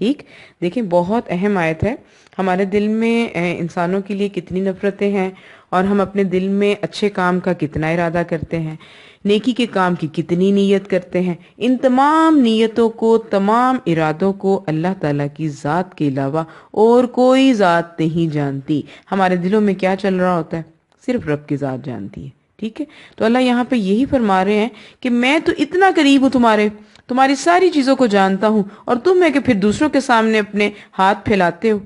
ٹھیک، دیکھیں بہت اہم آیت ہے. ہمارے دل میں انسانوں کے لیے کتنی نفرتیں ہیں، اور ہم اپنے دل میں اچھے کام کا کتنا ارادہ کرتے ہیں، نیکی کے کام کی کتنی نیت کرتے ہیں. ان تمام نیتوں کو، تمام ارادوں کو اللہ تعالیٰ کی ذات کے علاوہ اور کوئی ذات نہیں جانتی. ہمارے دلوں میں کیا چل رہا ہوتا ہے صرف رب کی ذات جانتی ہے. ٹھیک ہے، تو اللہ یہاں پہ یہی فرما رہے ہیں کہ میں تو اتنا قریب ہوں تمہاری ساری چیزوں کو جانتا ہوں، اور تم ہے کہ پھر دوسروں کے سامنے اپنے ہاتھ پھیلاتے ہو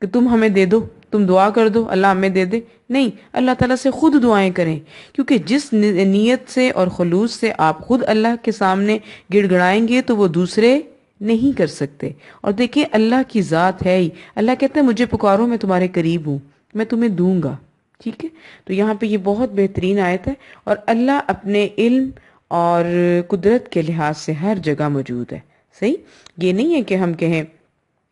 کہ تم ہمیں دے دو، تم دعا کر دو اللہ ہمیں دے دے. نہیں، اللہ تعالیٰ سے خود دعائیں کریں، کیونکہ جس نیت سے اور خلوص سے آپ خود اللہ کے سامنے گڑ گڑائیں گے تو وہ دوسرے نہیں کر سکتے. اور دیکھیں اللہ کی ذات ہے ہی، اللہ کہتا ہے مجھے پکارو میں تمہارے قریب ہوں، میں تمہیں دوں گا. ٹھیک ہے، تو یہاں پہ یہ بہت بہترین آیت ہے. اور اللہ اپنے علم اور قدرت کے لحاظ سے ہر جگہ موجود ہے. صحیح، یہ نہیں ہے کہ ہم کہیں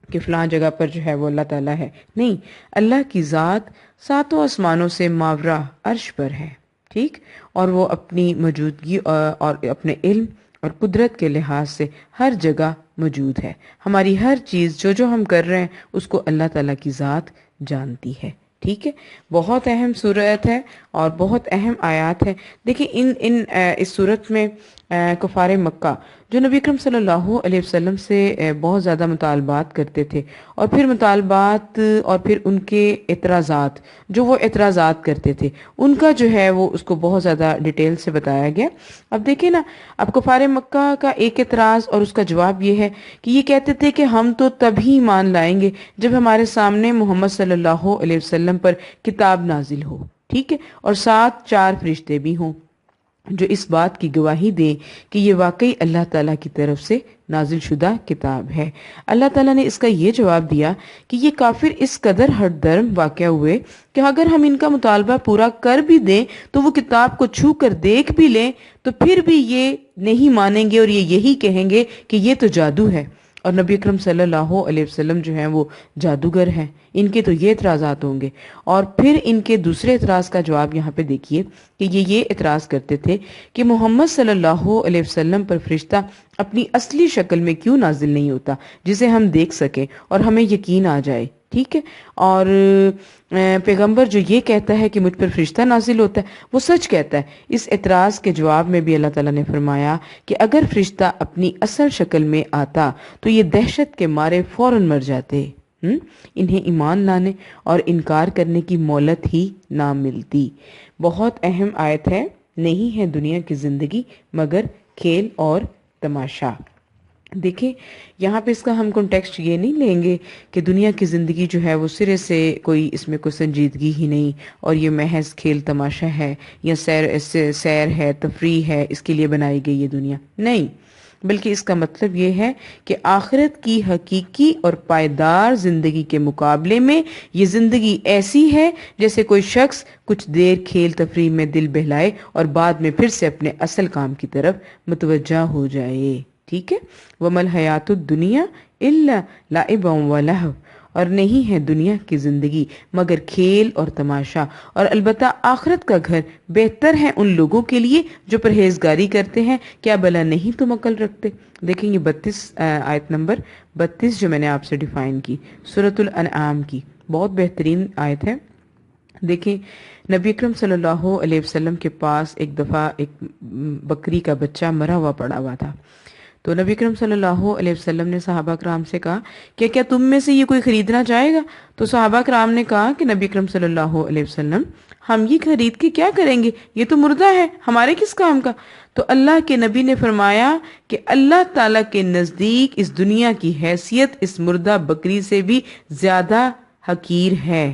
کہ فلاں جگہ پر جو ہے وہ اللہ تعالیٰ ہے. نہیں، اللہ کی ذات ساتوں آسمانوں سے ماورا عرش پر ہے. ٹھیک، اور وہ اپنی موجودگی اور اپنے علم اور قدرت کے لحاظ سے ہر جگہ موجود ہے. ہماری ہر چیز جو ہم کر رہے ہیں اس کو اللہ تعالیٰ کی ذات جانتی ہے. ٹھیک ہے، بہت اہم صورت ہے اور بہت اہم آیات ہے. دیکھیں اس صورت میں کفار مکہ جو نبی اکرم صلی اللہ علیہ وسلم سے بہت زیادہ مطالبات کرتے تھے، اور پھر مطالبات اور پھر ان کے اعتراضات جو وہ اعتراضات کرتے تھے ان کا جو ہے وہ اس کو بہت زیادہ ڈیٹیل سے بتایا گیا. اب دیکھیں نا، اب کفار مکہ کا ایک اعتراض اور اس کا جواب یہ ہے کہ یہ کہتے تھے کہ ہم تو تبھی ایمان لائیں گے جب ہمارے سامنے محمد صلی اللہ علیہ وسلم پر کتاب نازل ہو. ٹھیک ہے، اور ساتھ 4 فرشتے بھی ہوں جو اس بات کی گواہی دیں کہ یہ واقعی اللہ تعالیٰ کی طرف سے نازل شدہ کتاب ہے. اللہ تعالیٰ نے اس کا یہ جواب دیا کہ یہ کافر اس قدر ہٹ درم واقع ہوئے کہ اگر ہم ان کا مطالبہ پورا کر بھی دیں تو وہ کتاب کو چھو کر دیکھ بھی لیں تو پھر بھی یہ نہیں مانیں گے، اور یہ یہی کہیں گے کہ یہ تو جادو ہے، اور نبی اکرم صلی اللہ علیہ وسلم جو ہیں وہ جادوگر ہیں. ان کے تو یہ اعتراضات ہوں گے. اور پھر ان کے دوسرے اعتراض کا جواب یہاں پہ دیکھیے کہ یہ اعتراض کرتے تھے کہ محمد صلی اللہ علیہ وسلم پر فرشتہ اپنی اصلی شکل میں کیوں نازل نہیں ہوتا جسے ہم دیکھ سکیں اور ہمیں یقین آ جائے. ٹھیک ہے، اور پیغمبر جو یہ کہتا ہے کہ مجھ پر فرشتہ نازل ہوتا ہے وہ سچ کہتا ہے. اس اعتراض کے جواب میں بھی اللہ تعالیٰ نے فرمایا کہ اگر فرشتہ اپنی اصل شکل میں آتا تو یہ دہشت کے مارے فوراً مر جاتے. انہیں ایمان لانے اور انکار کرنے کی مہلت ہی نہ ملتی. بہت اہم آیت ہے. نہیں ہے دنیا کی زندگی مگر کھیل اور تماشا. دیکھیں یہاں پہ اس کا ہم کنٹیکسٹ یہ نہیں لیں گے کہ دنیا کی زندگی جو ہے وہ سرے سے اس میں کوئی سنجیدگی ہی نہیں اور یہ محض کھیل تماشا ہے یا سیر ہے، تفریح ہے، اس کے لیے بنائی گئی یہ دنیا. نہیں، بلکہ اس کا مطلب یہ ہے کہ آخرت کی حقیقی اور پائیدار زندگی کے مقابلے میں یہ زندگی ایسی ہے جیسے کوئی شخص کچھ دیر کھیل تفریح میں دل بہلائے اور بعد میں پھر سے اپنے اصل کام کی طرف متوجہ ہو جائے. ٹھیک ہے، وَمَا الْحَيَاةُ الدُّنْيَا إِلَّا لَعِبٌ وَلَهْوٌ، اور نہیں ہے دنیا کی زندگی مگر کھیل اور تماشا، اور البتہ آخرت کا گھر بہتر ہے ان لوگوں کے لیے جو پرہیزگاری کرتے ہیں. کیا بلا نہیں تم عقل رکھتے؟ دیکھیں یہ 32 آیت نمبر 32 جو میں نے آپ سے ڈیفائن کی سورۃ الانعام کی، بہت بہترین آیت ہے. دیکھیں نبی اکرم صلی اللہ علیہ وسلم کے پاس ایک دفعہ ایک بکری کا بچہ مرا ہوا پڑا ہوا تھا. تو نبی اکرم صلی اللہ علیہ وسلم نے صحابہ کرام سے کہا کہ کیا تم میں سے یہ کوئی خریدنا چاہے گا؟ تو صحابہ کرام نے کہا کہ نبی اکرم صلی اللہ علیہ وسلم ہم یہ خرید کے کیا کریں گے، یہ تو مردہ ہے، ہمارے کس کام کا؟ تو اللہ کے نبی نے فرمایا کہ اللہ تعالیٰ کے نزدیک اس دنیا کی حیثیت اس مردہ بکری سے بھی زیادہ حقیر ہے.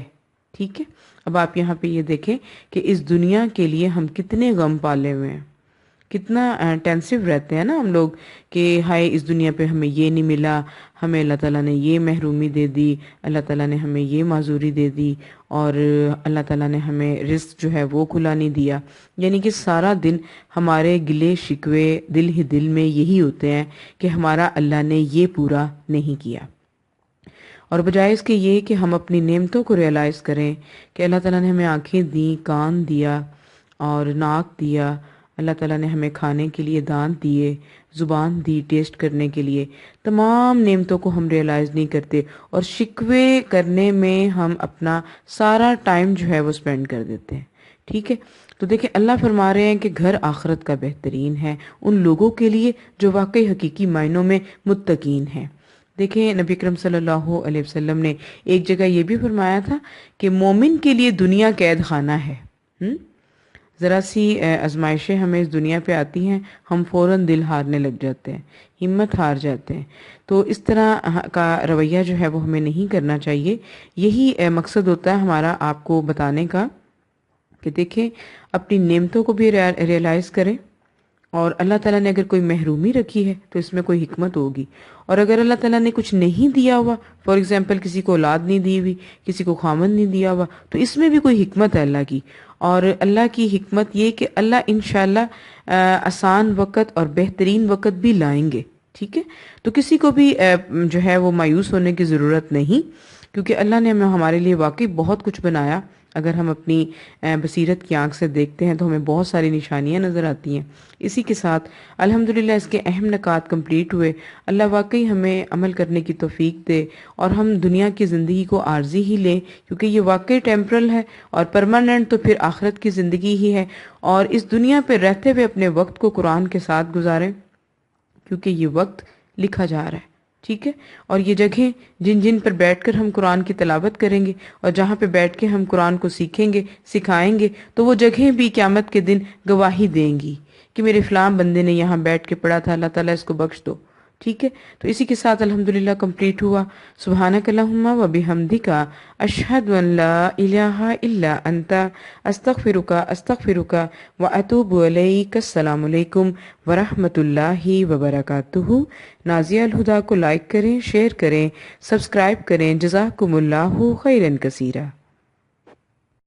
ٹھیک ہے، اب آپ یہاں پہ یہ دیکھیں کہ اس دنیا کے لیے ہم کتنے غم پالے ہوئے ہیں، کتنا ٹینسیو رہتے ہیں نا ہم لوگ کہ ہائے اس دنیا پہ ہمیں یہ نہیں ملا، ہمیں اللہ تعالیٰ نے یہ محرومی دے دی، اللہ تعالیٰ نے ہمیں یہ معذوری دے دی، اور اللہ تعالیٰ نے ہمیں رزق جو ہے وہ کھلا نہیں دیا. یعنی کہ سارا دن ہمارے گلے شکوے دل ہی دل میں یہی ہوتے ہیں کہ ہمارا اللہ نے یہ پورا نہیں کیا. اور بجائے اس کے یہ کہ ہم اپنی نعمتوں کو ریئلائز کریں کہ اللہ تعالیٰ نے ہمیں آنکھیں دیں، کان دیا اور ناک دیا، اللہ تعالیٰ نے ہمیں کھانے کے لیے دانت دیے، زبان دی ٹیسٹ کرنے کے لیے، تمام نعمتوں کو ہم ریئلائز نہیں کرتے اور شکوے کرنے میں ہم اپنا سارا ٹائم جو ہے وہ سپینڈ کر دیتے ہیں. ٹھیک ہے، تو دیکھیں اللہ فرما رہے ہیں کہ گھر آخرت کا بہترین ہے ان لوگوں کے لیے جو واقعی حقیقی معنوں میں متقین ہیں. دیکھیں نبی اکرم صلی اللہ علیہ وسلم نے ایک جگہ یہ بھی فرمایا تھا کہ مومن کے لیے دنیا قید خانہ ہے. ذرا سی آزمائشیں ہمیں اس دنیا پہ آتی ہیں، ہم فوراً دل ہارنے لگ جاتے ہیں، ہمت ہار جاتے ہیں. تو اس طرح کا رویہ جو ہے وہ ہمیں نہیں کرنا چاہیے. یہی مقصد ہوتا ہے ہمارا آپ کو بتانے کا کہ دیکھیں اپنی نعمتوں کو بھی ریئلائز کریں، اور اللہ تعالیٰ نے اگر کوئی محرومی رکھی ہے تو اس میں کوئی حکمت ہوگی. اور اگر اللہ تعالیٰ نے کچھ نہیں دیا ہوا، فار ایگزامپل کسی کو اولاد نہیں دی ہوئی، کسی کو خامن نہیں دیا ہوا، تو اس میں بھی کوئی حکمت ہے اللہ کی. اور اللہ کی حکمت یہ کہ اللہ انشاءاللہ آسان وقت اور بہترین وقت بھی لائیں گے. ٹھیک ہے، تو کسی کو بھی جو ہے وہ مایوس ہونے کی ضرورت نہیں، کیونکہ اللہ نے ہمارے لیے واقعی بہت کچھ بنایا. اگر ہم اپنی بصیرت کی آنکھ سے دیکھتے ہیں تو ہمیں بہت ساری نشانیاں نظر آتی ہیں. اسی کے ساتھ الحمدللہ اس کے اہم نکات کمپلیٹ ہوئے. اللہ واقعی ہمیں عمل کرنے کی توفیق دے اور ہم دنیا کی زندگی کو عارضی ہی لیں، کیونکہ یہ واقعی ٹیمپرل ہے، اور پرماننٹ تو پھر آخرت کی زندگی ہی ہے. اور اس دنیا پہ رہتے ہوئے اپنے وقت کو قرآن کے ساتھ گزاریں، کیونکہ یہ وقت لکھا جا رہا ہے. ٹھیک ہے، اور یہ جگہیں جن جن پر بیٹھ کر ہم قرآن کی تلاوت کریں گے اور جہاں پہ بیٹھ کے ہم قرآن کو سیکھیں گے، سکھائیں گے، تو وہ جگہیں بھی قیامت کے دن گواہی دیں گی کہ میرے فلاں بندے نے یہاں بیٹھ کے پڑھا تھا، اللہ تعالیٰ اس کو بخش دو. ٹھیک ہے، تو اسی کے ساتھ الحمدللہ کمپلیٹ ہوا. سبحانک اللہم و بحمدک، اشہد ان لا الہ الا انت، استغفرک و اتوب الیک. السلام علیکم ورحمۃ اللہ وبرکاتہ. نازیہ الہدیٰ کو لائک کریں، شیئر کریں، سبسکرائب کریں. جزاکم اللہ خیرا کثیرا.